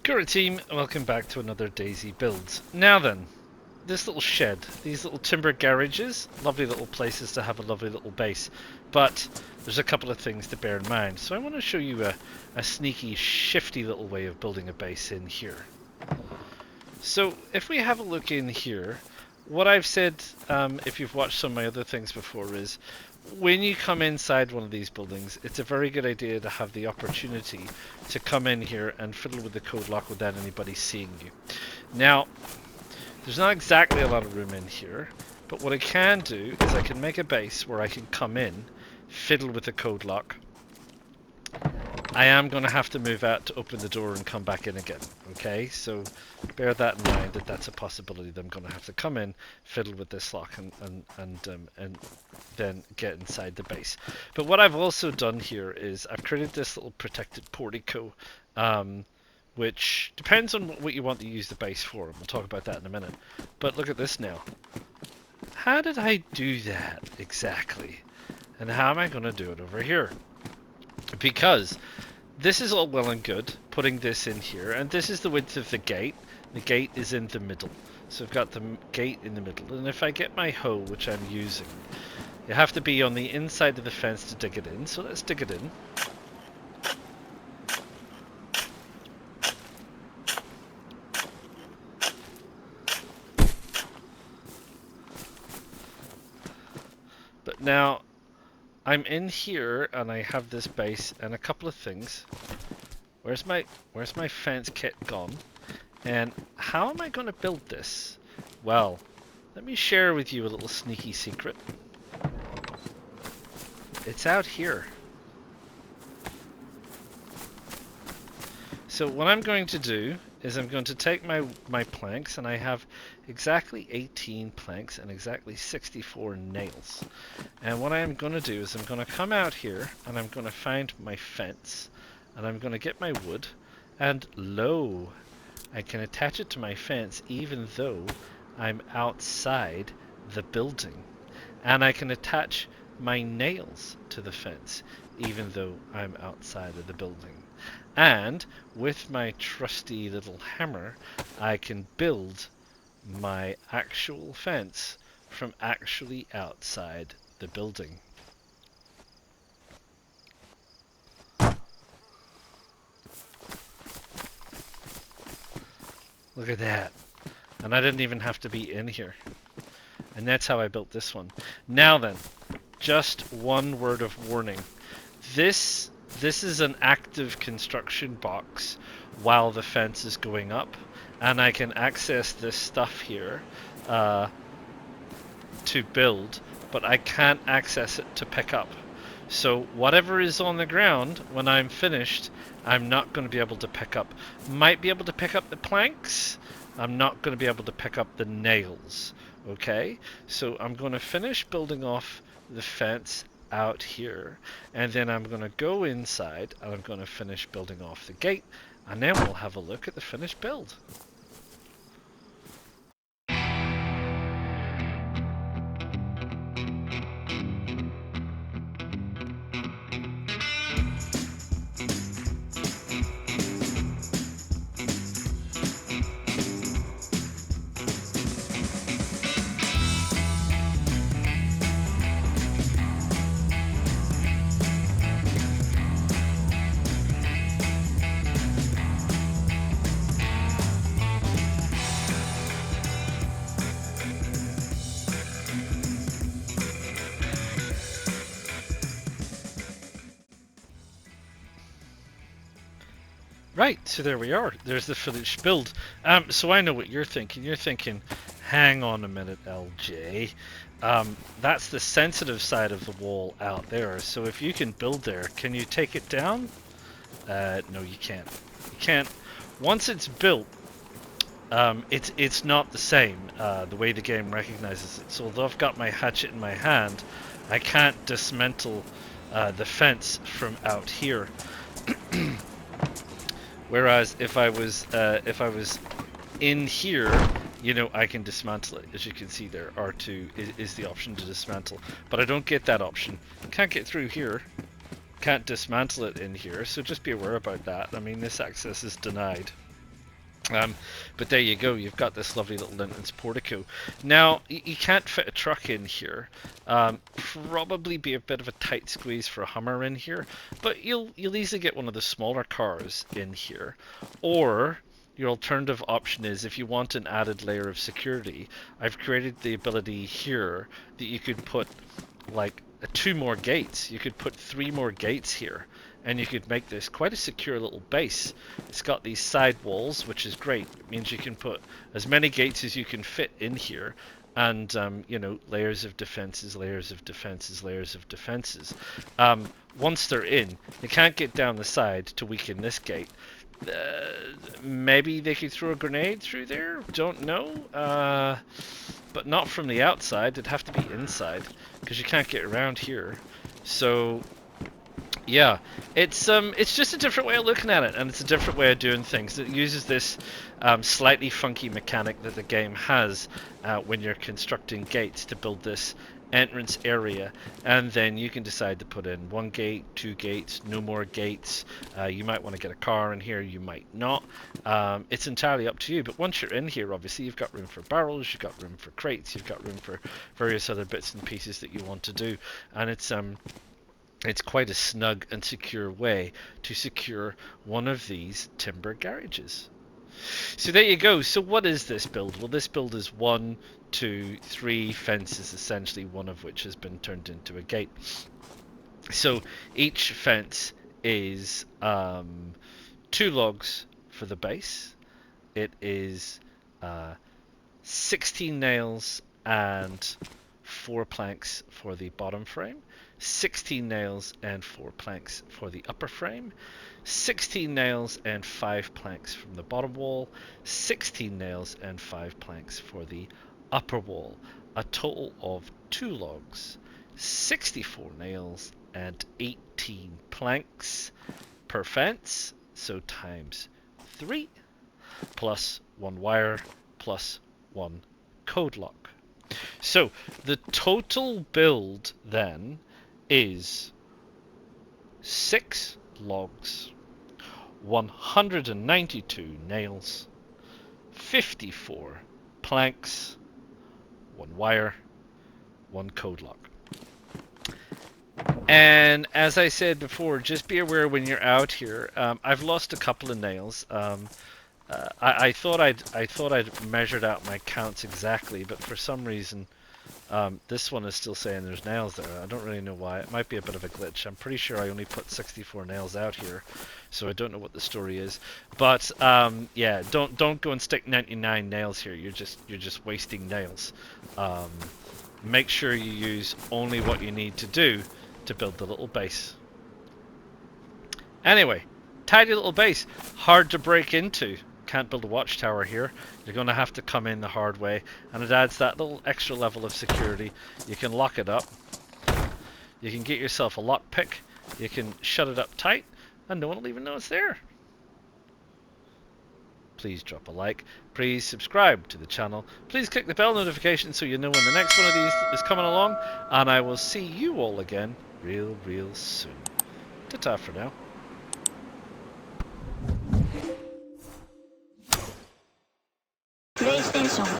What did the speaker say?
Current team, welcome back to another Dayz build. Now then, this little shed, these little timber garages, lovely little places to have a lovely little base, but there's a couple of things to bear in mind. So I want to show you a sneaky, shifty little way of building a base in here. So if we have a look in here, what I've said, if you've watched some of my other things before, is when you come inside one of these buildings, it's a very good idea to have the opportunity to come in here and fiddle with the code lock without anybody seeing you. Now, there's not exactly a lot of room in here, but what I can do is I can make a base where I can come in, fiddle with the code lock. I am going to have to move out to open the door and come back in again, okay? So bear that in mind, that that's a possibility that I'm going to have to come in, fiddle with this lock, and then get inside the base. But what I've also done here is I've created this little protected portico, which depends on what you want to use the base for. We'll talk about that in a minute. But look at this now. How did I do that exactly? And how am I going to do it over here? Because this is all well and good, putting this in here, and this is the width of the gate. The gate is in the middle. So I've got the gate in the middle. And if I get my hoe, which I'm using, you have to be on the inside of the fence to dig it in. So let's dig it in. But now, I'm in here and I have this base and a couple of things. Where's my fence kit gone? And how am I going to build this? Well, let me share with you a little sneaky secret. It's out here. So what I'm going to do is I'm going to take my planks, and I have exactly 18 planks and exactly 64 nails. And what I'm going to do is I'm going to come out here and I'm going to find my fence, and I'm going to get my wood, and lo, I can attach it to my fence even though I'm outside the building. And I can attach my nails to the fence even though I'm outside of the building. And with my trusty little hammer, I can build my actual fence from actually outside the building. Look at that. And I didn't even have to be in here. And that's how I built this one. Now then, just one word of warning. This is an active construction box while the fence is going up, and I can access this stuff here to build, but I can't access it to pick up. So whatever is on the ground when I'm finished, I'm not going to be able to pick up. Might be able to pick up the planks. I'm not going to be able to pick up the nails. Okay, so I'm going to finish building off the fence out here, and then I'm going to go inside and I'm going to finish building off the gate, and then we'll have a look at the finished build. Right, so there we are. There's the finished build. So I know what you're thinking. You're thinking, hang on a minute, LJ. That's the sensitive side of the wall out there. So if you can build there, can you take it down? No, you can't. You can't. Once it's built, it's not the same, the way the game recognizes it. So although I've got my hatchet in my hand, I can't dismantle the fence from out here. Whereas if I was in here you know, I can dismantle it. As you can see there, R2 is the option to dismantle. But I don't get that option. Can't get through here. Can't dismantle it in here, so just be aware about that. I mean, this access is denied. But there you go, you've got this lovely little entrance portico. Now, you can't fit a truck in here. Probably be a bit of a tight squeeze for a Hummer in here, but you'll easily get one of the smaller cars in here. Or your alternative option is, if you want an added layer of security, I've created the ability here that you could put like 2 more gates. You could put 3 more gates here, and you could make this quite a secure little base. It's got these side walls, which is great. It means you can put as many gates as you can fit in here, and you know, layers of defenses, layers of defenses, layers of defenses. Once they're in, you can't get down the side to weaken this gate. Maybe they could throw a grenade through there, don't know, but not from the outside. It'd have to be inside, because you can't get around here. So yeah, it's just a different way of looking at it, and it's a different way of doing things. It uses this slightly funky mechanic that the game has when you're constructing gates to build this entrance area, and then you can decide to put in 1 gate, 2 gates, no more gates. You might want to get a car in here, you might not. It's entirely up to you, but once you're in here, obviously you've got room for barrels, you've got room for crates, you've got room for various other bits and pieces that you want to do, and it's quite a snug and secure way to secure one of these timber garages. So there you go. So what is this build? Well, this build is 1, 2, 3 fences, essentially, one of which has been turned into a gate. So each fence is 2 logs for the base. It is 16 nails and 4 planks for the bottom frame, 16 nails and 4 planks for the upper frame, 16 nails and 5 planks from the bottom wall, 16 nails and 5 planks for the upper wall. A total of 2 logs, 64 nails and 18 planks per fence, so times 3, plus 1 wire, plus 1 code lock. So the total build then is 6 logs, 192 nails, 54 planks, 1 wire, 1 code lock. And as I said before, just be aware when you're out here. I've lost a couple of nails. I thought I'd measured out my counts exactly, but for some reason this one is still saying there's nails there. I don't really know why. It might be a bit of a glitch. I'm pretty sure I only put 64 nails out here, so I don't know what the story is. But yeah, don't go and stick 99 nails here. You're just wasting nails. Make sure you use only what you need to do to build the little base. Anyway, tidy little base, hard to break into. Can't build a watchtower here. You're going to have to come in the hard way, and it adds that little extra level of security. You can lock it up. You can get yourself a lockpick. You can shut it up tight, and no one will even know it's there. Please drop a like. Please subscribe to the channel. Please click the bell notification so you know when the next one of these is coming along, and I will see you all again real soon. Ta-ta for now.